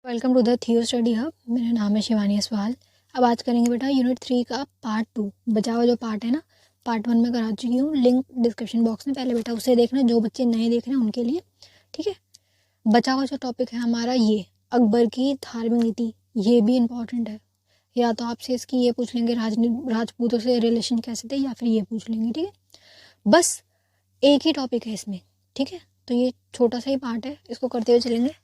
Welcome to the थियो study hub. मेरा नाम है शिवानी असवाल। अब आज करेंगे बेटा यूनिट 3 का पार्ट 2। बचा हुआ जो पार्ट है ना, पार्ट 1 में करा चुकी हूँ, लिंक डिस्क्रिप्शन बॉक्स में, पहले बेटा उसे देखना। जो बच्चे नए देख रहे हैं उनके लिए, ठीक है। बचा हुआ जो टॉपिक है हमारा ये अकबर की धार्मिक नीति, ये भी इम्पॉर्टेंट है। या तो आपसे इसकी ये पूछ लेंगे राजपूतों से रिलेशन कैसे थे, या फिर ये पूछ लेंगे, ठीक है। बस एक ही टॉपिक है इसमें, ठीक है। तो ये छोटा सा ही पार्ट है, इसको करते हुए चलेंगे।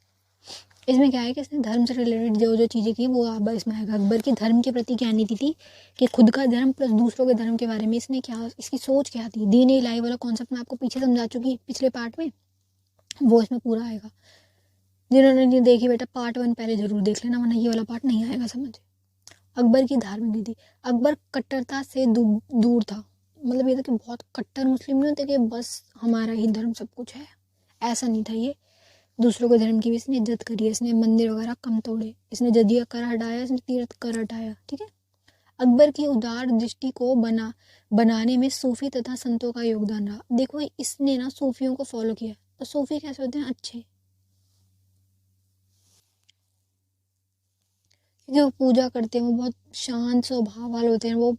इसमें क्या है कि इसने धर्म से रिलेटेड जो जो चीज़ें की वो अब इसमें आएगा। अकबर की धर्म के प्रति क्या नीति थी कि खुद का धर्म प्लस दूसरों के धर्म के बारे में इसने क्या, इसकी सोच क्या थी। दीन इलाही वाला कॉन्सेप्ट मैं आपको पीछे समझा चुकी पिछले पार्ट में, वो इसमें पूरा आएगा। जिन्होंने नहीं देखी बेटा पार्ट 1 पहले जरूर देख लेना, वरना ये वाला पार्ट नहीं आएगा समझ। अकबर की धार्मिक नीति, अकबर कट्टरता से दूर था। मतलब ये था कि बहुत कट्टर मुस्लिम नहीं होते कि बस हमारा ही धर्म सब कुछ है, ऐसा नहीं था ये। दूसरों के धर्म की भी इसने इज्जत करी है। इसने मंदिर वगैरह कम तोड़े, इसने जजिया कर हटाया, इसने तीर्थ कर हटाया, ठीक है। अकबर की उदार दृष्टि को बनाने में सूफी तथा संतों का योगदान रहा। देखो इसने ना सूफियों को फॉलो किया। तो सूफी कैसे होते हैं? अच्छे, जो पूजा करते हैं वो बहुत शांत स्वभाव वाले होते हैं, वो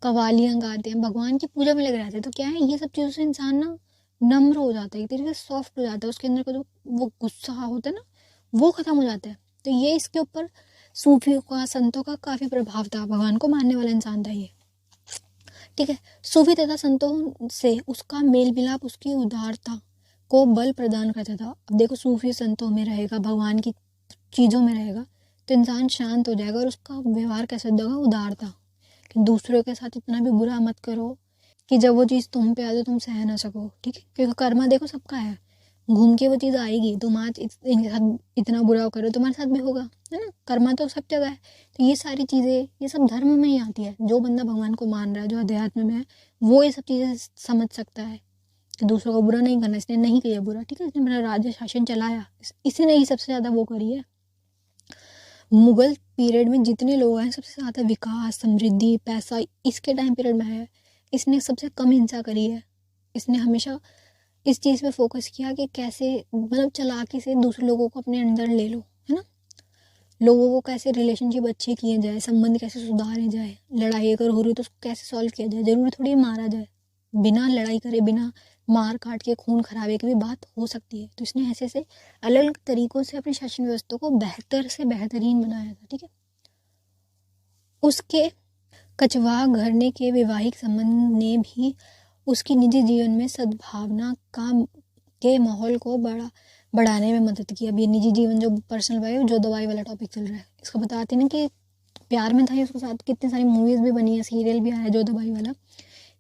कवालियाँ गाते हैं, भगवान की पूजा में लगे रहते हैं। तो क्या है, ये सब चीज़ों से इंसान ना नम्र हो जाता है, एक तरीके से सॉफ्ट हो जाता है। उसके अंदर का जो वो गुस्सा होता है ना, वो खत्म हो जाता है। तो ये इसके ऊपर सूफियों का, संतों का काफ़ी प्रभाव था। भगवान को मानने वाला इंसान था ये, ठीक है। सूफी तथा संतों से उसका मेल मिलाप उसकी उदारता को बल प्रदान करता था। अब देखो सूफी संतों में रहेगा, भगवान की चीज़ों में रहेगा, तो इंसान शांत हो जाएगा। और उसका व्यवहार कैसे होगा? उदारता, कि दूसरों के साथ इतना भी बुरा मत करो कि जब वो चीज़ तुम पे आ जाए तुम सह ना सको, ठीक है। क्योंकि कर्मा देखो सबका है, घूम के वो चीज़ आएगी। तुम आज इनके साथ इतना बुरा करो, तुम्हारे साथ भी होगा, है ना। कर्मा तो सब जगह है। तो ये सारी चीज़ें, ये सब धर्म में ही आती है। जो बंदा भगवान को मान रहा है, जो अध्यात्म में है, वो ये सब चीज़ें समझ सकता है कि दूसरों को बुरा नहीं करना। इसने नहीं किया बुरा, ठीक है। इसने मेरा राज्य शासन चलाया, इसी ने ही सबसे ज़्यादा वो करी है। मुगल पीरियड में जितने लोग हैं, सबसे ज़्यादा विकास, समृद्धि, पैसा इसके टाइम पीरियड में है। इसने सबसे कम हिंसा करी है। इसने हमेशा इस चीज़ पे फोकस किया कि कैसे मतलब चालाकी से दूसरे लोगों को अपने अंदर ले लो, है ना। लोगों को कैसे रिलेशनशिप अच्छे किए जाए, संबंध कैसे सुधारे जाए, लड़ाई अगर हो रही है तो उसको कैसे सॉल्व किया जाए। जरूरी थोड़ी मारा जाए, बिना लड़ाई करे, बिना मार काट के, खून खराबे की भी बात हो सकती है। तो इसने ऐसे से अलग अलग तरीकों से अपनी शासन व्यवस्था को बेहतर से बेहतरीन बनाया था, ठीक है। उसके कचवा घरने के वैवाहिक संबंध ने भी उसकी निजी जीवन में सद्भावना का के माहौल को बढ़ाने में मदद की। अब ये निजी जीवन जो पर्सनल वाइफ जो दवाई वाला टॉपिक चल रहा है, इसको बताते ना कि प्यार में था। उसके साथ कितनी सारी मूवीज़ भी बनी है, सीरियल भी आया जो दवाई वाला,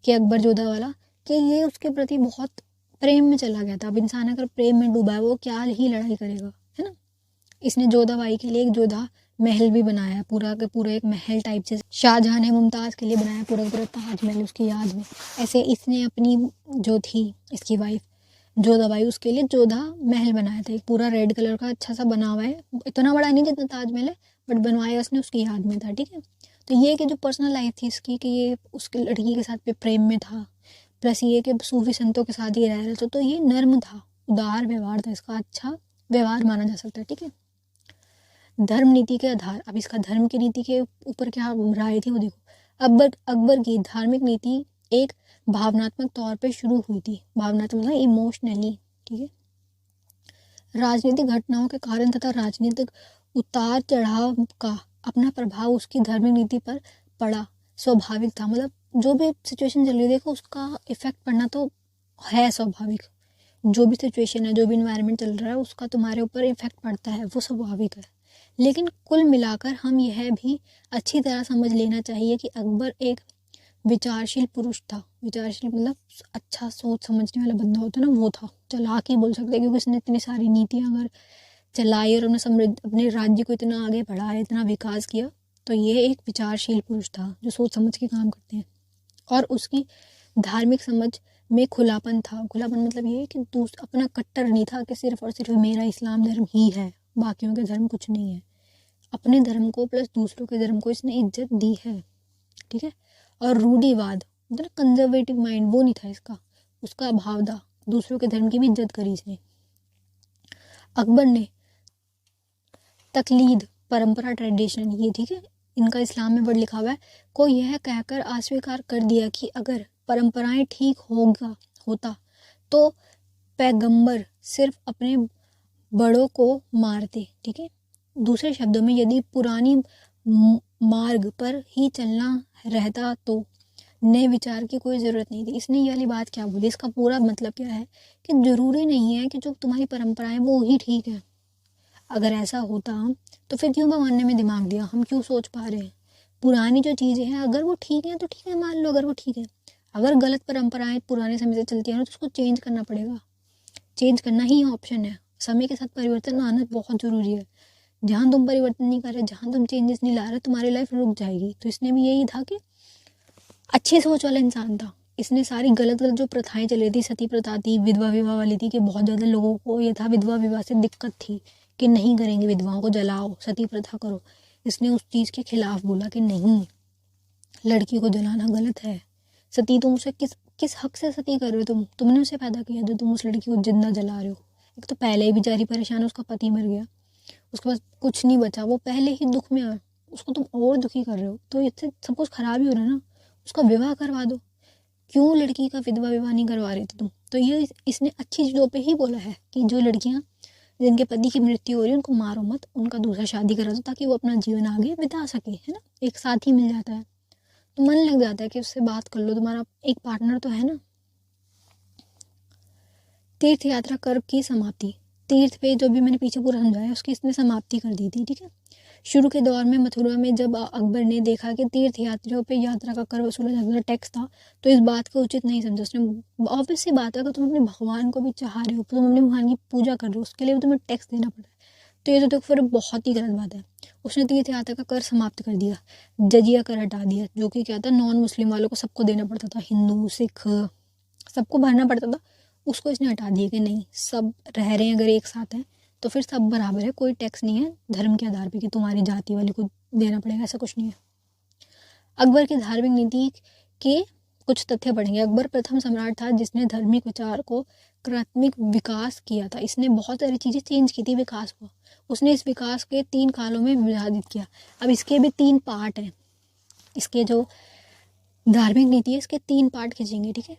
कि अकबर जोधा वाला, कि ये उसके प्रति बहुत प्रेम में चला गया था। अब इंसान अगर प्रेम में डूबा है, वो क्या ही लड़ाई करेगा, है ना। इसने जोधा बाई के लिए एक जोधा महल भी बनाया, पूरा का पूरा एक महल टाइप से। शाहजहां ने मुमताज़ के लिए बनाया पूरा का पूरा ताजमहल उसकी याद में। ऐसे इसने अपनी जो थी इसकी वाइफ जोधा बाई, उसके लिए जोधा महल बनाया था, एक पूरा रेड कलर का अच्छा सा बना हुआ है। इतना बड़ा नहीं जितना ताजमहल है, बट बनवाया उसने उसकी याद में था, ठीक है। तो ये कि जो पर्सनल लाइफ थी इसकी, कि ये उसकी लड़की के साथ भी प्रेम में था, प्लस ये कि सूफी संतों के साथ ही रह रहा था। तो ये नर्म था, उदार व्यवहार था इसका, अच्छा व्यवहार माना जा सकता है, ठीक है। धर्म नीति के आधार, अब इसका धर्म की नीति के ऊपर क्या राय थी वो देखो। अकबर की धार्मिक नीति एक भावनात्मक तौर पे शुरू हुई थी। भावनात्मक मतलब इमोशनली, ठीक है। राजनीतिक घटनाओं के कारण तथा राजनीतिक उतार चढ़ाव का अपना प्रभाव उसकी धार्मिक नीति पर पड़ा, स्वाभाविक था। मतलब जो भी सिचुएशन चल रही है देखो, उसका इफेक्ट पड़ना तो है स्वाभाविक। जो भी सिचुएशन है, जो भी इन्वायरमेंट चल रहा है, उसका तुम्हारे ऊपर इफेक्ट पड़ता है, वो स्वाभाविक है। लेकिन कुल मिलाकर हम यह भी अच्छी तरह समझ लेना चाहिए कि अकबर एक विचारशील पुरुष था। विचारशील मतलब अच्छा सोच समझने वाला बंदा होता है ना, वो था। चालाक ही बोल सकते हैं, क्योंकि उसने इतनी सारी नीतियाँ अगर चलाई और अपने राज्य को इतना आगे बढ़ाया, इतना विकास किया, तो ये एक विचारशील पुरुष था जो सोच समझ के काम करते हैं। और उसकी धार्मिक समझ में खुलापन था। खुलापन मतलब ये कि अपना कट्टर नहीं था कि सिर्फ और सिर्फ मेरा इस्लाम धर्म ही है, बाकियों के धर्म कुछ नहीं है। अपने धर्म को प्लस दूसरों के धर्म को इसने इज्जत दी है, ठीक है। और रूढ़िवाद मतलब कंजर्वेटिव माइंड वो नहीं था इसका, उसका अभाव था। दूसरों के धर्म की भी इज्जत करी इसने। अकबर ने तकलीद, परंपरा, ट्रेडिशन, ये ठीक है, इनका इस्लाम में वर्ड लिखा हुआ है, को यह कहकर अस्वीकार कर दिया कि अगर परंपराएं ठीक होता तो पैगंबर सिर्फ अपने बड़ों को मारते। ठीक है, दूसरे शब्दों में यदि पुरानी मार्ग पर ही चलना रहता तो नए विचार की कोई ज़रूरत नहीं थी। इसने ये वाली बात क्या बोली, इसका पूरा मतलब क्या है कि ज़रूरी नहीं है कि जो तुम्हारी परंपराएं वो ही ठीक है। अगर ऐसा होता तो फिर क्यों भगवान ने में दिमाग दिया, हम क्यों सोच पा रहे हैं। पुरानी जो चीज़ें हैं अगर वो ठीक है तो ठीक है, मान लो अगर वो ठीक है। अगर गलत परंपराएं पुराने समय से चलती हैं तो उसको चेंज करना पड़ेगा, चेंज करना ही ऑप्शन है। समय के साथ परिवर्तन आना बहुत ज़रूरी है। जहाँ तुम परिवर्तन नहीं कर रहे, जहाँ तुम चेंजेस नहीं ला रहे, तुम्हारी लाइफ रुक जाएगी। तो इसने भी यही था कि अच्छी सोच वाला इंसान था। इसने सारी गलत जो प्रथाएं चल रही थी, सती प्रथा थी, विधवा विवाह वाली थी, कि बहुत ज़्यादा लोगों को ये था विधवा विवाह से दिक्कत थी कि नहीं करेंगे, विधवाओं को जलाओ, सती प्रथा करो। इसने उस चीज़ के खिलाफ बोला कि नहीं, लड़की को जलाना गलत है। सती तुम उसे किस हक से सती कर रहे हो, तुमने उसे पैदा किया जो तुम उस लड़की को जिंदा जला रहे हो। एक तो पहले ही बेचारी परेशान है, उसका पति मर गया, उसके पास कुछ नहीं बचा, वो पहले ही दुख में है, उसको तुम और दुखी कर रहे हो, तो इससे सब कुछ खराब ही हो रहा है ना। उसका विवाह करवा दो, क्यों लड़की का विधवा विवाह नहीं करवा रहे थे तुम। तो ये इसने अच्छी चीज़ों पे ही बोला है कि जो लड़कियां जिनके पति की मृत्यु हो रही है उनको मारो मत, उनका दूसरा शादी करा दो ताकि वो अपना जीवन आगे बिता सके, है ना। एक साथी मिल जाता है तो मन लग जाता है कि उससे बात कर लो, तुम्हारा एक पार्टनर तो है ना। तीर्थ यात्रा कर्म की समाप्ति, तीर्थ पे जो भी मैंने पीछे पूरा समझाया उसकी इसने समाप्ति कर दी थी। ठीक है, शुरू के दौर में मथुरा में जब अकबर ने देखा कि तीर्थ यात्रियों पे यात्रा का कर वसूला जाता टैक्स था, तो इस बात को उचित नहीं समझा। उसने ऑब्वियस सी बात है, अगर तुम अपने भगवान को भी चाह रहे हो, तुम अपने भगवान की पूजा कर रहे हो, उसके लिए भी तुम्हें टैक्स देना पड़ता है, तो ये तो देखो फिर बहुत ही गलत बात है। उसने तीर्थ यात्रा का कर समाप्त कर दिया, जजिया कर हटा दिया, जो कि क्या था, नॉन मुस्लिम वालों को सबको देना पड़ता था, हिंदू सिख सबको भरना पड़ता था, उसको इसने हटा दिया कि नहीं, सब रह रहे हैं अगर एक साथ हैं तो फिर सब बराबर है, कोई टैक्स नहीं है धर्म के आधार पे कि तुम्हारी जाति वाले को देना पड़ेगा, ऐसा कुछ नहीं है। अकबर की धार्मिक नीति के कुछ तथ्य पढ़ेंगे। अकबर प्रथम सम्राट था जिसने धार्मिक विचार को क्रात्मिक विकास किया था। इसने बहुत सारी चीज़ें चेंज की थी, विकास को उसने इस विकास के 3 कालों में विभाजित किया। अब इसके भी 3 पार्ट हैं, इसके जो धार्मिक नीति है इसके 3 पार्ट खींचेंगे। ठीक है,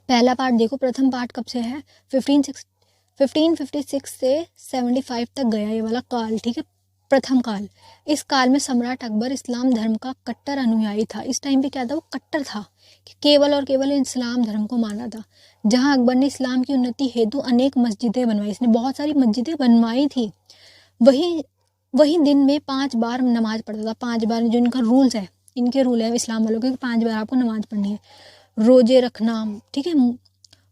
पहला पार्ट देखो, प्रथम पार्ट कब से है, 1556 से 75 तक गया ये वाला काल। ठीक है, प्रथम काल। इस काल में सम्राट अकबर इस्लाम धर्म का कट्टर अनुयायी था। इस टाइम पे क्या था, वो कट्टर था, कि केवल और केवल इस्लाम धर्म को माना था। जहां अकबर ने इस्लाम की उन्नति हेतु अनेक मस्जिदें बनवाई, इसने बहुत सारी मस्जिदें बनवाई थी। वही दिन में 5 बार नमाज पढ़ता था, 5 बार, जो इनका रूल्स है, इनके रूल है इस्लाम वालों के, 5 बार आपको नमाज पढ़नी है, रोजे रखना। ठीक है,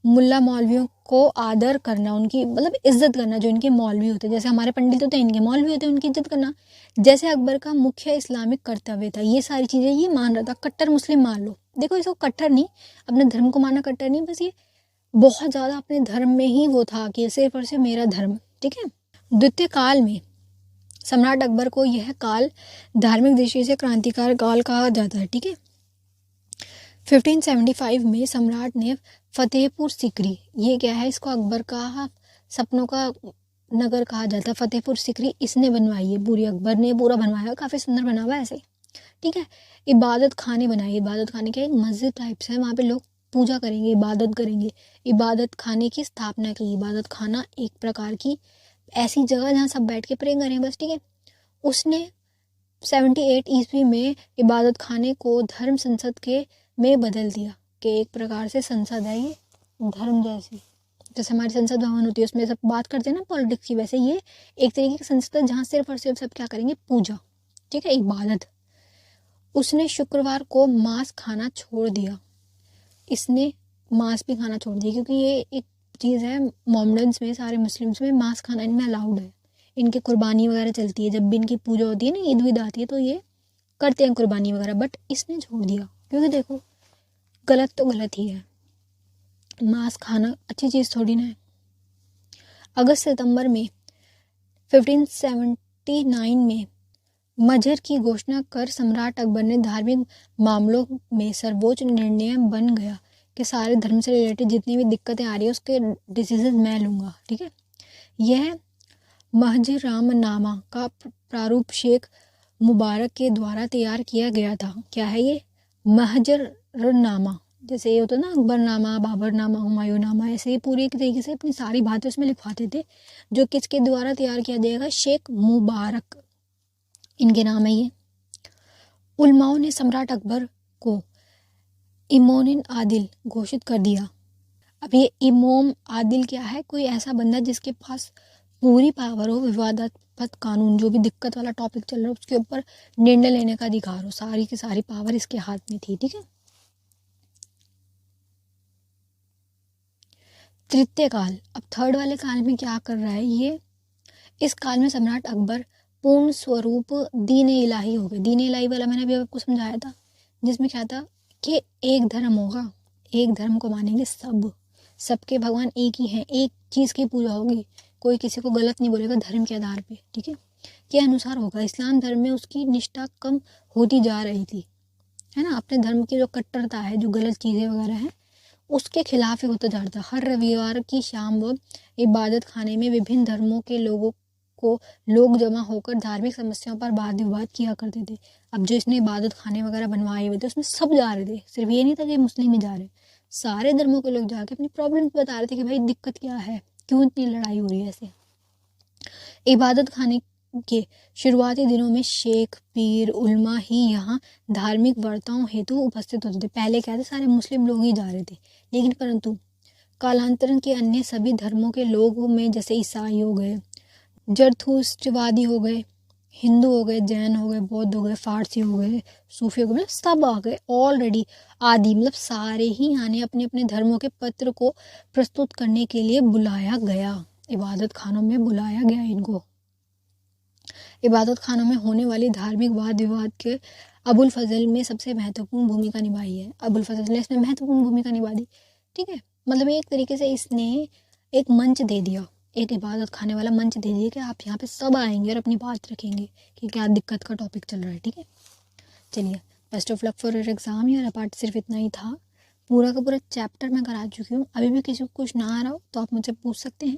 मुल्ला मौलवियों को आदर करना, उनकी मतलब इज्जत करना, जो इनके मौलवी होते हैं, जैसे हमारे पंडित होते हैं इनके मौलवी होते हैं, उनकी इज्जत करना जैसे अकबर का मुख्य इस्लामिक कर्तव्य था। ये सारी चीज़ें ये मान रहा था, कट्टर मुस्लिम मान लो। देखो इसको कट्टर नहीं, अपने धर्म को माना कट्टर नहीं, बस ये बहुत ज़्यादा अपने धर्म में ही वो था कि सिर्फ और सिर्फ मेरा धर्म। ठीक है, द्वितीय काल में सम्राट अकबर को यह काल धार्मिक दृष्टि से क्रांतिकारी काल कहा जाता है। ठीक है, 1575 में सम्राट ने फतेहपुर सिकरी, ये क्या है, इसको अकबर का सपनों का नगर कहा जाता है, फतेहपुर सिकरी इसने बनवाई है, पूरी अकबर ने पूरा बनवाया, काफ़ी सुंदर बना हुआ है ऐसे। ठीक है, इबादत खाने बनाए, इबादत खाने क्या, एक मस्जिद टाइप से है, वहाँ पे लोग पूजा करेंगे, इबादत करेंगे। इबादत खाने की स्थापना की, इबादत खाना एक प्रकार की ऐसी जगह जहाँ सब बैठ के प्रे करें बस। ठीक है, उसने 78 ईस्वी में इबादत खाने को धर्म संसद के में बदल दिया, कि एक प्रकार से संसद है ये धर्म जैसी, जैसे हमारी संसद भवन होती है उसमें सब बात करते हैं ना पॉलिटिक्स की, वैसे ये एक तरीके की संसद है जहाँ सिर्फ और सिर्फ सब क्या करेंगे, पूजा। ठीक है, इबादत। उसने शुक्रवार को मांस खाना छोड़ दिया, इसने मांस भी खाना छोड़ दिया, क्योंकि ये एक चीज़ है मोहम्मडन्स में, सारे मुस्लिम्स में मांस खाना इनमें अलाउड है। इनकी कुर्बानी वगैरह चलती है, जब भी इनकी पूजा होती है ना, ईद विद आती है तो ये करते हैं कुर्बानी वगैरह, बट इसने छोड़ दिया, क्योंकि देखो गलत तो गलत ही है, मांस खाना अच्छी चीज़ थोड़ी ना है। अगस्त सितंबर में 1579 में मजहर की घोषणा कर सम्राट अकबर ने धार्मिक मामलों में सर्वोच्च निर्णय बन गया कि सारे धर्म से रिलेटेड जितनी भी दिक्कतें आ रही है उसके डिसीजन मैं लूँगा। ठीक है, यह महजरामनामा का प्रारूप शेख मुबारक के द्वारा तैयार किया गया था। क्या है ये? महजरनामा। जैसे ये होता ना अकबरनामा, बाबरनामा, हुमायूंनामा, ऐसे ही पूरी तरीके से अपनी सारी बातें उसमें लिखवाते थे, जो किसके द्वारा तैयार किया जाएगा? शेख मुबारक, इनके नाम है ये। उलमाओं ने सम्राट अकबर को इमाम आदिल घोषित कर दिया। अब ये इमाम आदिल क्या है? कोई ऐसा बंदा जिसके पास पूरी पावर हो, विवादास्पद कानून, जो भी दिक्कत वाला टॉपिक चल रहा है उसके ऊपर निर्णय लेने का अधिकार हो, सारी की सारी पावर इसके हाथ में थी। ठीक है। तृतीय काल, अब थर्ड वाले काल में क्या कर रहा है ये? इस काल में सम्राट अकबर पूर्ण स्वरूप दीन इलाही हो गए। दीन इलाही वाला मैंने अभी आपको समझाया था, जिसमें क्या था कि एक धर्म होगा, एक धर्म को मानेंगे सब, सबके भगवान एक ही हैं, एक चीज़ की पूजा होगी, कोई किसी को गलत नहीं बोलेगा धर्म के आधार पे। ठीक है, के अनुसार होगा। इस्लाम धर्म में उसकी निष्ठा कम होती जा रही थी, है ना। अपने धर्म की जो कट्टरता है, जो गलत चीज़ें वगैरह हैं, उसके खिलाफ ही होता जा रहा था। हर रविवार की शाम वो इबादत खाने में विभिन्न धर्मों के लोगों को लोग जमा होकर धार्मिक समस्याओं पर वाद विवाद किया करते थे। अब जो इसने इबादत खाने वगैरह बनवाए हुए थे उसमें सब जा रहे थे, सिर्फ ये नहीं था कि मुस्लिम ही जा रहे, सारे धर्मों के लोग जाके अपनी प्रॉब्लम बता रहे थे कि भाई दिक्कत क्या है, क्यों इतनी लड़ाई हो रही है। ऐसे इबादत खाने के शुरुआती दिनों में शेख, पीर, उल्मा ही यहाँ धार्मिक वार्ताओं हेतु उपस्थित होते थे। पहले क्या थे, सारे मुस्लिम लोग ही जा रहे थे, लेकिन परंतु कालांतरण के अन्य सभी धर्मों के लोगों में, जैसे ईसाई हो गए, जरथुस्त्रवादी हो गए, हिंदू हो गए, जैन हो गए, बौद्ध हो गए, फारसी हो गए, सूफी हो गए, मतलब सब आ गए ऑलरेडी। आदि मतलब सारे ही आने अपने अपने धर्मों के पत्र को प्रस्तुत करने के लिए बुलाया गया। इबादत खानों में बुलाया गया इनको। इबादत खानों में होने वाली धार्मिक वाद विवाद के अबुल फजल में सबसे महत्वपूर्ण भूमिका निभाई है। अबुल फजल ने इसमें महत्वपूर्ण भूमिका निभा दी। ठीक है, मतलब एक तरीके से इसने एक मंच दे दिया, एक इबादत खाने वाला मंच दे दिया कि आप यहाँ पे सब आएंगे और अपनी बात रखेंगे कि क्या दिक्कत का टॉपिक चल रहा है। ठीक है, चलिए, best of luck for your exam. यार पार्ट सिर्फ इतना ही था, पूरा का पूरा चैप्टर मैं करा चुकी हूँ। अभी भी किसी को कुछ ना आ रहा हो तो आप मुझसे पूछ सकते हैं।